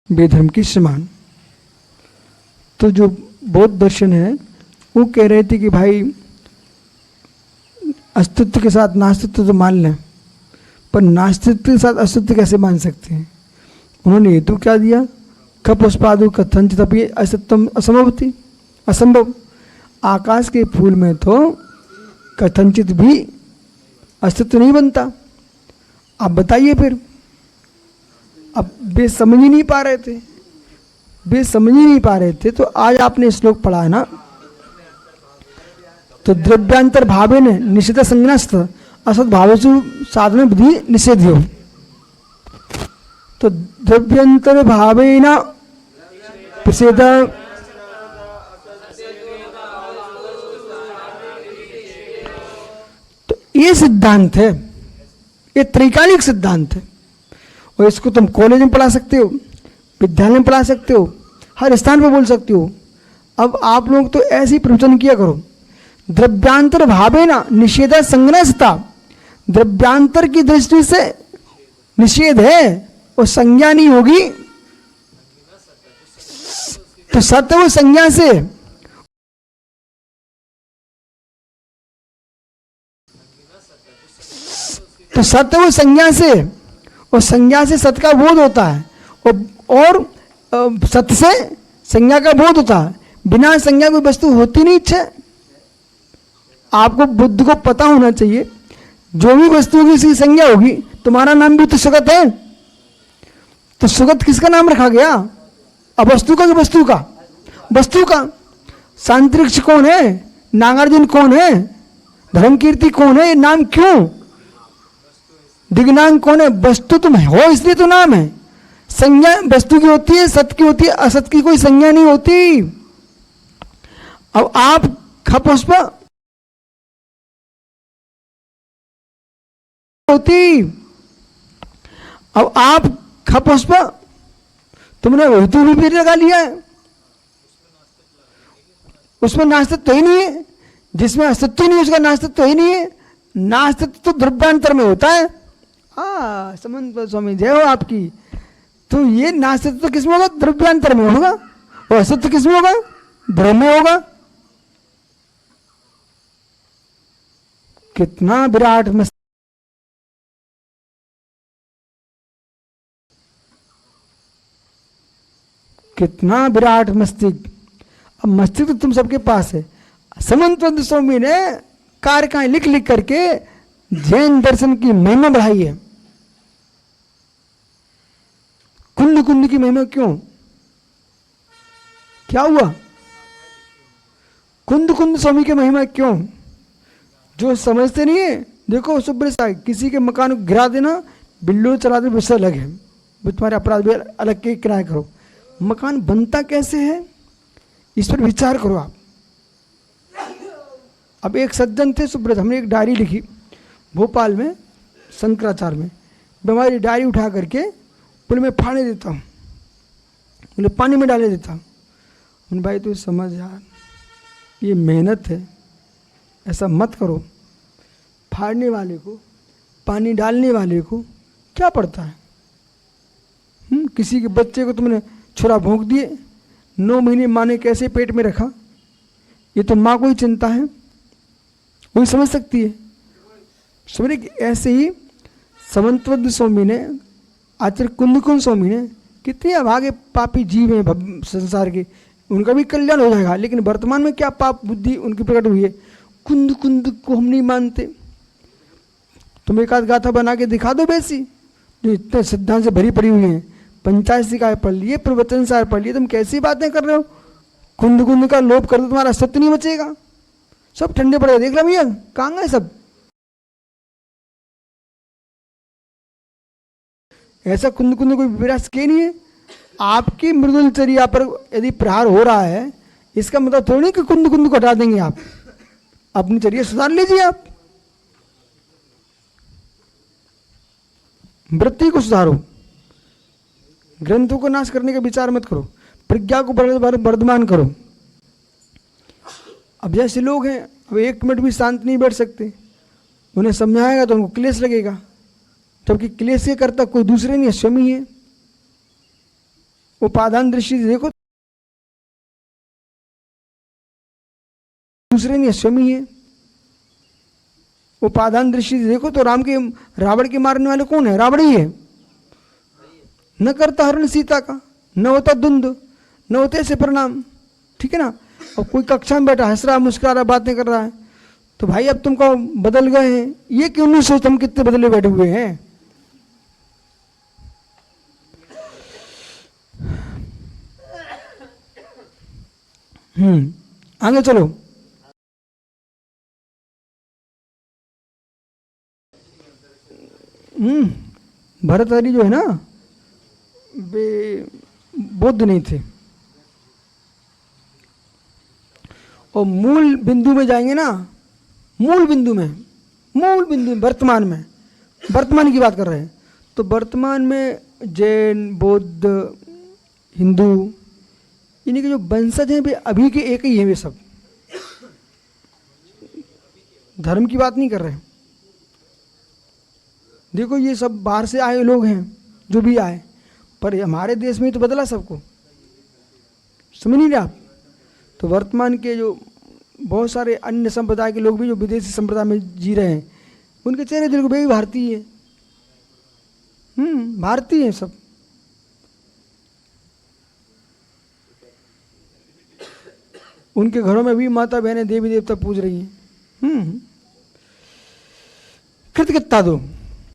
बेधर्म की समान। तो जो बौद्ध दर्शन है वो कह रहे थे कि भाई अस्तित्व के साथ नास्तित्व तो मान लें, पर नास्तित्व के साथ अस्तित्व कैसे मान सकते हैं। उन्होंने हेतु क्या दिया, कपुष्पादु कथंचित अपि असत्यम असंभवति, असंभव। आकाश के फूल में तो कथंचित भी अस्तित्व नहीं बनता। आप बताइए फिर। अब वे समझ ही नहीं पा रहे थे, वे समझ ही नहीं पा रहे थे। तो आज आपने श्लोक पढ़ा है ना, तो द्रव्यांतर भावे ने निषेध संज्ञास्त असत भावेषु साधन विधि निषेध्यो। तो द्रव्यांतर भावे न प्रसिद्ध, तो ये सिद्धांत है, ये त्रैकालिक सिद्धांत है। और इसको तुम कॉलेज में पढ़ा सकते हो, विद्यालय में पढ़ा सकते हो, हर स्थान पर बोल सकते हो। अब आप लोग तो ऐसे ही प्रवचन किया करो, द्रव्यांतर भावे ना निषेध संज्ञासता। द्रव्यांतर की दृष्टि से निषेध है और संज्ञा नहीं होगी तो सत्य वो संज्ञा से, तो सत्य वो संज्ञा से, और संज्ञा से सत्य का बोध होता है, और सत्य से संज्ञा का बोध होता है। बिना संज्ञा कोई वस्तु होती नहीं है। आपको बुद्ध को पता होना चाहिए, जो भी वस्तु होगी उसकी संज्ञा होगी। तुम्हारा नाम भी तो सुगत है, तो सुगत किसका नाम रखा गया, अब वस्तु का कि वस्तु का, वस्तु का। सांतरिक्ष कौन है, नागार्जुन कौन है, धर्मकीर्ति कौन है, ये नाम क्यों, दिग्नांग कौन है, वस्तु तुम हो इसलिए तो नाम है। संज्ञा वस्तु की होती है, सत्य की होती है, असत्य की कोई संज्ञा नहीं होती। अब आप खपुष्प होती, अब आप खपुष्प तुमने हेतु भी लगा लिया है, उसमें नास्तित्व तो ही नहीं है। जिसमें अस्तित्व नहीं है उसका नास्तित्व तो ही नहीं है। नास्तित्व तो द्रव्यांतर में होता है। हाँ समन्त स्वामी जय हो आपकी। तो ये नास्तित्व तो किसमें होगा, द्रव्यांतर में होगा, और असत्य किसमें होगा, ब्रह्म में होगा। कितना विराट मस्त, कितना विराट मस्तिष्क। अब मस्तिष्क तो तुम सबके पास है। समन्त स्वामी ने कारकाएं लिख लिख करके जैन दर्शन की महिमा बढ़ाई है। कुंद कुंद की महिमा क्यों, क्या हुआ, कुंद कुंद स्वामी की महिमा क्यों, जो समझते नहीं है। देखो सुब्र साहब, किसी के मकान को गिरा देना, बिल्लो चला दे, विषय अलग है, वो तुम्हारे अपराध भी अलग के किराया करो। मकान बनता कैसे है इस पर विचार करो आप। अब एक सज्जन थे सुब्रत, हमने एक डायरी लिखी भोपाल में शंकराचार्य में। मैं हमारी डायरी उठा करके बोले मैं फाड़ने देता हूँ, बोले पानी में डाले देता हूँ। उन भाई तो समझ यार, ये मेहनत है, ऐसा मत करो। फाड़ने वाले को, पानी डालने वाले को क्या पड़ता है। किसी के बच्चे को तुमने छुरा भोंक दिए, 9 महीने माँ ने कैसे पेट में रखा, ये तो माँ को ही चिंता है, वही समझ सकती है। समझे कि ऐसे ही समन्त स्वामी ने, आचार्य कुंद स्वामी ने, कितने अभागे पापी जीव हैं संसार के, उनका भी कल्याण हो जाएगा। लेकिन वर्तमान में क्या पाप बुद्धि उनकी प्रकट हुई है, कुंद कुंद को हम नहीं मानते। तुम एक आध गाथा बना के दिखा दो वैसी, जो इतने सिद्धांत से भरी पड़ी हुई हैं। पंचायत सिकाय पढ़ लिए, प्रवचन सार पढ़ लिए, तुम कैसी बातें कर रहे हो। कुंद कुंद का लोभ कर दो, तुम्हारा सत्य नहीं बचेगा, सब ठंडे पड़ेगा। देख लो भैया कहाँ गए सब। ऐसा कुंद कुंद कोई विरास के नहीं है। आपकी मृदुलचर्या पर यदि प्रहार हो रहा है, इसका मतलब थोड़ी नहीं कि कुंद कुंद को हटा देंगे आप। अपनी चर्या सुधार लीजिए, आप वृत्ति को सुधारो, ग्रंथों को नाश करने का विचार मत करो, प्रज्ञा को वर्धमान करो। अब जैसे लोग हैं, अब 1 मिनट भी शांत नहीं बैठ सकते, उन्हें समझाएगा तो उनको क्लेश लगेगा, जबकि क्लेश ये करता कोई दूसरे नहीं है, स्वयं ही है। उपादान दृष्टि से देखो, दूसरे नहीं, स्वयं ही है। उपादान दृष्टि से देखो तो रावण के मारने वाले कौन है? रावण ही है। न करता हरण सीता का, न होता द्वंद, न होते ऐसे परिणाम, ठीक है ना। और कोई कक्षा में बैठा हंस रहा, मुस्कुरा रहा, बातें कर रहा है, तो भाई अब तुमको बदल गए हैं, ये क्यों नहीं सोचते हम कितने बदले बैठे हुए हैं। आगे चलो। भरतहरि जो है ना, वे बौद्ध नहीं थे। और मूल बिंदु में जाएंगे ना, मूल बिंदु में वर्तमान की बात कर रहे हैं, तो वर्तमान में जैन, बौद्ध, हिंदू, इन्हीं के जो वंशज हैं वे अभी के एक ही हैं। वे सब धर्म की बात नहीं कर रहे हैं। देखो ये सब बाहर से आए लोग हैं, जो भी आए, पर हमारे देश में तो बदला सबको, समझ नहीं रहे आप। तो वर्तमान के जो बहुत सारे अन्य संप्रदाय के लोग भी जो विदेशी संप्रदाय में जी रहे हैं, उनके चेहरे दिल को वे भी भारतीय है, भारतीय हैं सब। उनके घरों में भी माता बहनें देवी देवता पूज रही हैं। कृतज्ञता दो।